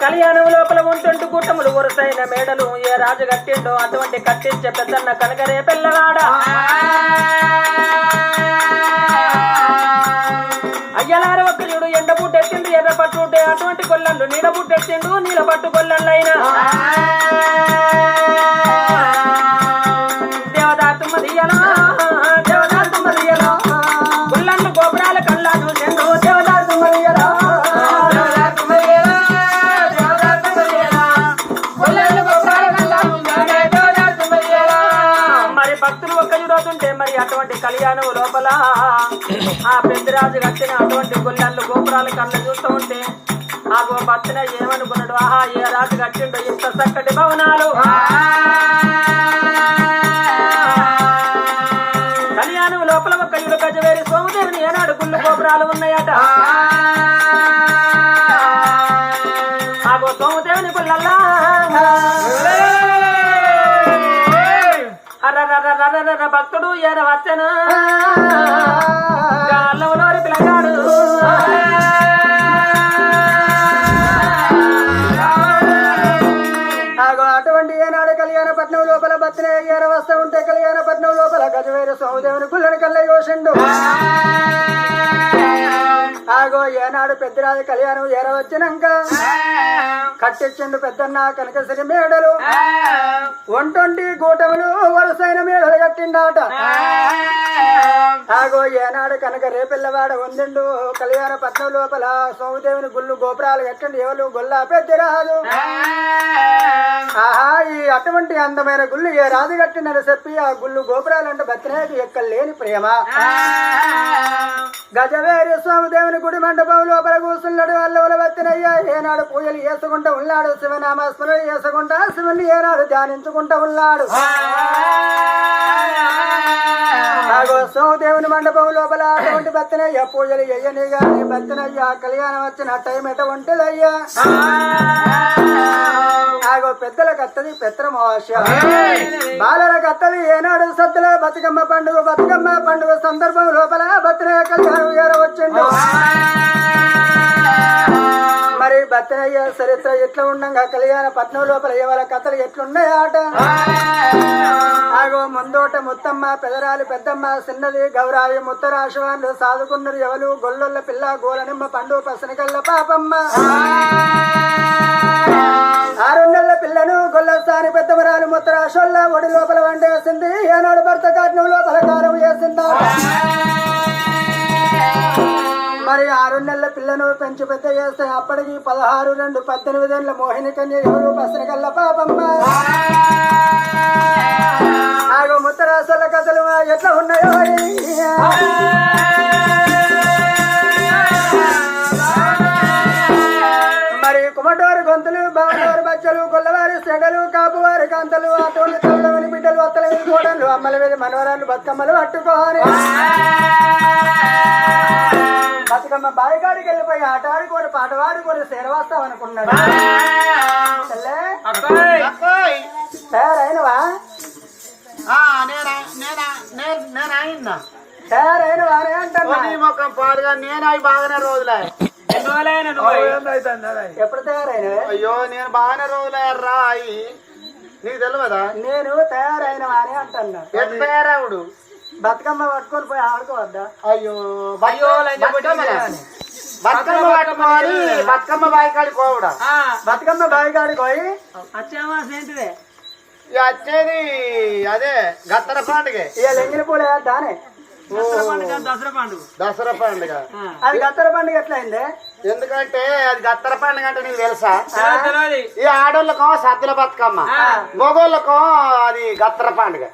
కళ్యాణం లోపల ఉంటుంటూ గుట్టములు వరుసైన మేడలు ఏ రాజు కట్టిండో అటువంటి కట్టించే పెద్దన్న కనకరే పిల్లవాడ అయ్యలార ఒక్కడు ఎండ బుట్టెత్తిండు ఎర్ర పట్టు అటువంటి కొల్లండు నీడ బుట్టెత్తిండు నీల పట్టు కొల్లండైనా దేవదాతమ్మ దియ్యలా దేవదాతమ్మ దియ్యలా కొల్లండు గోపురాల కళ్ళాను చెండు దేవదాతమ్మ దియ్యలా మరి అటువంటి కళ్యాణం లోపల ఆ పెద్దరాజు కట్టిన అటువంటి గుళ్ళళ్ళు గోపురాలు కళ్ళ చూస్తూ ఉంటే ఆ భర్తన ఏమనుకున్నాడు ఆహా ఏ రాజు కట్టిండో ఇంత చక్కటి భవనాలు కళ్యాణం లోపల ఒక యుడు గజవేరి సోమదేవుని ఏనాడు గుళ్ళు గోపురాలు ఉన్నాయట ఆ సోమదేవుని గుళ్ళల్లా భక్తుడు ఏర వచ్చను అల్లములోరి పిల్లగాడు అటువంటి ఏనాడు కళ్యాణపట్నం లోపల బతినే ఏర వస్తూ ఉంటే కళ్యాణపట్నం లోపల గజవేరు సోమదేవుని గుళ్ళని కళ్ళ యోషండు ఆగో ఏనాడు పెద్దరాజు కళ్యాణం ఏర వచ్చినాక కట్టించిండు పెద్దన్న కనకసిరి మేడలు 120 గూటములు వరుసైన మేడలు కట్టిండాట ఆగో ఏనాడు కనుక రేపిల్లవాడ ఉందిండు కళ్యాణపట్నం లోపల సోమదేవుని గుళ్ళు గోపురాలు కట్టండి ఎవరు గొల్లా పెద్దరాజు ఆహా ఈ అటువంటి అందమైన గుళ్ళు ఏ రాజు కట్టినని చెప్పి ఆ గుళ్ళు గోపురాలంటే బతినేది ఎక్కలేని ప్రేమ గజవేరి స్వామిదేవుని గుడి మండపం లోపల కూర్చున్నాడు అల్లవల బతినయ్యా ఏనాడు పూజలు వేసుకుంటూ ఉన్నాడు శివనామస్మరణ వేసుకుంటా శివుని ఏనాడు ధ్యానించుకుంటూ ఉన్నాడు సోమదేవుని మండపం లోపల అటువంటి బతినయ్యా పూజలు వెయ్యని గాని బతినయ్యా కళ్యాణం వచ్చిన టైం ఎట ఉంటుందయ్యా ఆగో పెద్దలకు అత్తది పెత్రమోష బాలలకు అత్తది ఏనాడు సద్దుల బతుకమ్మ పండుగ సందర్భం లోపల బతినయ్య కళ్యాణం ఏరవచ్చిండు మరి బతినయ్య చరిత్ర ఎట్లా ఉండగా కళ్యాణపట్నం లోపల ఎవరి కథలు ఎట్లున్నాయాట ఆగో ముందోట ముత్తమ్మ పెదరాలి పెద్దమ్మ చిన్నది గౌరాయి ముత్తరాశవాన్లు సాదుకున్నారు ఎవరు గొల్లొల్ల పిల్ల గోలనిమ్మ పండు పసనకల్ల పాపమ్మ 6 నెలల పిల్లను గొల్లస్థాని పెద్దమరాలు ముత్తరాశోళ్ళ ఒడి లోపల వండేసింది ఏనాడు భర్త కాట్నం లోపల కారం వేసిందా మరి 6 నెలల పిల్లను పెంచి పెద్ద చేస్తే అప్పటికి 16 2 18 ఏళ్ల మోహిని కన్య ఎవరు పసనకల్ల పాపమ్మ ఆగో ముత్తరాశోళ్ళ కథలు ఎట్లా ఉన్నాయో మరి కుమటోరు గొంతులు బావలవారి బచ్చలు గొల్లవారి సెడలు కాపువారి కాంతలు అటువంటి తల్లని బిడ్డలు అత్తల మీద కోడళ్ళు అమ్మల మీద మనవరాలు బతుకమ్మలు పట్టుకోని బతుకమ్మ బాయికాడికి వెళ్ళిపోయి ఆట ఆడుకోని పాట పాడుకొని సేరవాస్తాం అనుకున్నాడు తయారైనా తయారైన వారే అంటారు నీ మొక్కం పాడుగా నేను అవి బాగానే రోజులే ఎప్పుడు తయారైనవే అయ్యో నేను బాగానే రోజులే రా అయి నీకు తెలియదా నేను తయారైన వారే అంటున్నా ఎట్లా తయారావుడు బతుకమ్మ పట్టుకొని పోయి ఆడుకోవద్దా అయ్యో బతుకమ్మ పట్టుకోవాలి బతుకమ్మ బాయికాడికి పోవుడా బతుకమ్మ బావిగాడికి పోయి ఇక వచ్చేది అదే గత్తర పండుగ ఇక లెంగిన పూలు వేద్దానే దసరా పండుగ అది గత్తర పండుగ ఎట్లయిందే ఎందుకంటే అది గత్తర పండుగ అంటే నీకు తెలుసా ఈ ఆడోళ్ళకో సద్దుల బతుకమ్మ మగోళ్ళకో అది గత్తర పండుగ